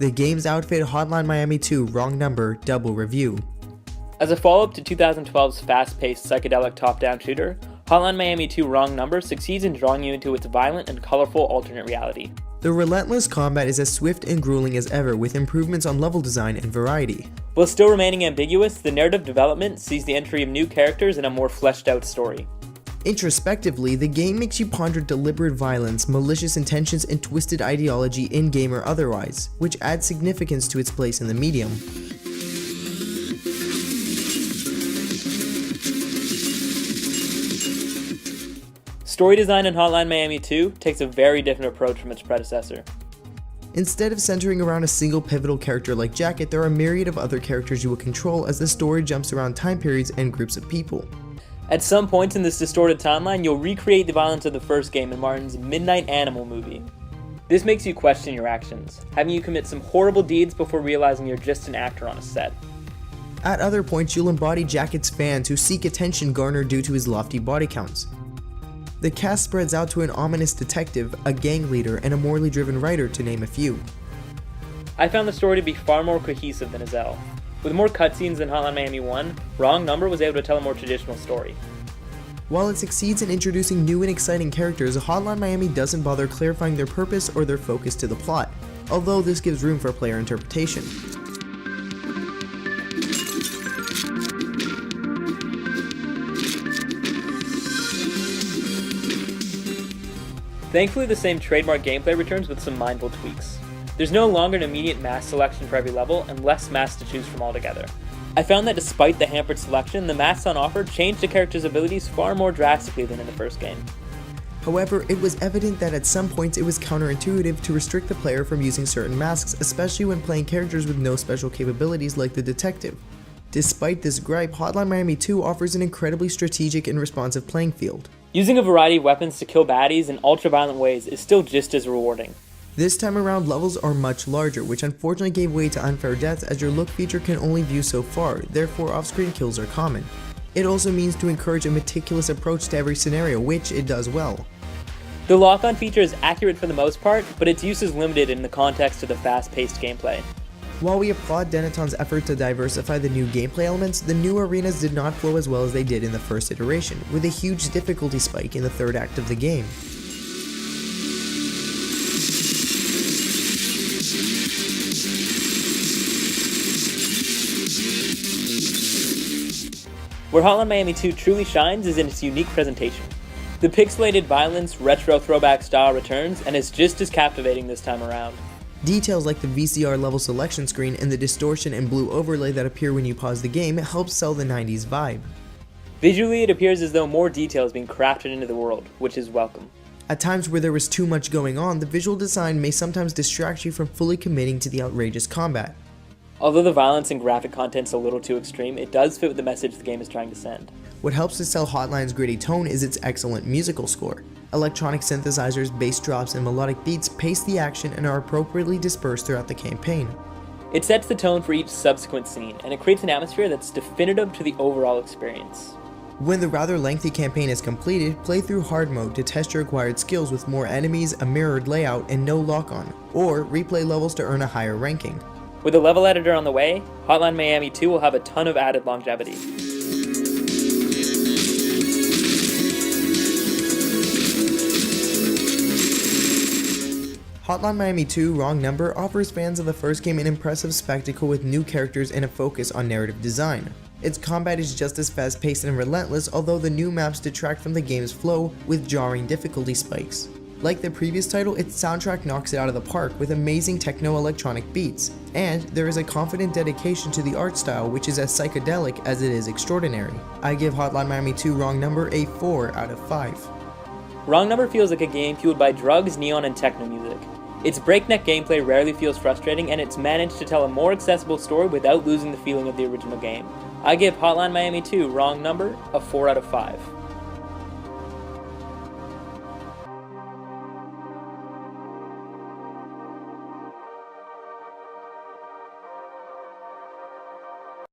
The game's outfit Hotline Miami 2 Wrong Number Double Review. As a follow-up to 2012's fast-paced psychedelic top-down shooter, Hotline Miami 2 Wrong Number succeeds in drawing you into its violent and colorful alternate reality. The relentless combat is as swift and grueling as ever, with improvements on level design and variety. While still remaining ambiguous, the narrative development sees the entry of new characters and a more fleshed-out story. Introspectively, the game makes you ponder deliberate violence, malicious intentions, and twisted ideology in-game or otherwise, which adds significance to its place in the medium. Story design in Hotline Miami 2 takes a very different approach from its predecessor. Instead of centering around a single pivotal character like Jacket, there are a myriad of other characters you will control as the story jumps around time periods and groups of people. At some points in this distorted timeline, you'll recreate the violence of the first game in Martin's Midnight Animal movie. This makes you question your actions, having you commit some horrible deeds before realizing you're just an actor on a set. At other points, you'll embody Jacket's fans who seek attention garnered due to his lofty body counts. The cast spreads out to an ominous detective, a gang leader, and a morally driven writer, to name a few. I found the story to be far more cohesive than Azelle. With more cutscenes than Hotline Miami 1, Wrong Number was able to tell a more traditional story. While it succeeds in introducing new and exciting characters, Hotline Miami doesn't bother clarifying their purpose or their focus to the plot, although this gives room for player interpretation. Thankfully, the same trademark gameplay returns with some mindful tweaks. There's no longer an immediate mask selection for every level, and less masks to choose from altogether. I found that despite the hampered selection, the masks on offer changed the character's abilities far more drastically than in the first game. However, it was evident that at some points it was counterintuitive to restrict the player from using certain masks, especially when playing characters with no special capabilities like the detective. Despite this gripe, Hotline Miami 2 offers an incredibly strategic and responsive playing field. Using a variety of weapons to kill baddies in ultra-violent ways is still just as rewarding. This time around, levels are much larger, which unfortunately gave way to unfair deaths as your look feature can only view so far, therefore off-screen kills are common. It also means to encourage a meticulous approach to every scenario, which it does well. The lock-on feature is accurate for the most part, but its use is limited in the context of the fast-paced gameplay. While we applaud Dennaton's effort to diversify the new gameplay elements, the new arenas did not flow as well as they did in the first iteration, with a huge difficulty spike in the third act of the game. Where Hotline Miami 2 truly shines is in its unique presentation. The pixelated violence, retro throwback style returns, and is just as captivating this time around. Details like the VCR level selection screen and the distortion and blue overlay that appear when you pause the game help sell the 90s vibe. Visually, it appears as though more detail is being crafted into the world, which is welcome. At times where there was too much going on, the visual design may sometimes distract you from fully committing to the outrageous combat. Although the violence and graphic content's a little too extreme, it does fit with the message the game is trying to send. What helps to sell Hotline's gritty tone is its excellent musical score. Electronic synthesizers, bass drops, and melodic beats pace the action and are appropriately dispersed throughout the campaign. It sets the tone for each subsequent scene, and it creates an atmosphere that's definitive to the overall experience. When the rather lengthy campaign is completed, play through hard mode to test your acquired skills with more enemies, a mirrored layout, and no lock-on, or replay levels to earn a higher ranking. With a level editor on the way, Hotline Miami 2 will have a ton of added longevity. Hotline Miami 2 Wrong Number offers fans of the first game an impressive spectacle with new characters and a focus on narrative design. Its combat is just as fast-paced and relentless, although the new maps detract from the game's flow with jarring difficulty spikes. Like the previous title, its soundtrack knocks it out of the park with amazing techno-electronic beats, and there is a confident dedication to the art style which is as psychedelic as it is extraordinary. I give Hotline Miami 2 Wrong Number a 4 out of 5. Wrong Number feels like a game fueled by drugs, neon, and techno music. Its breakneck gameplay rarely feels frustrating, and it's managed to tell a more accessible story without losing the feeling of the original game. I give Hotline Miami 2 Wrong Number a 4 out of 5.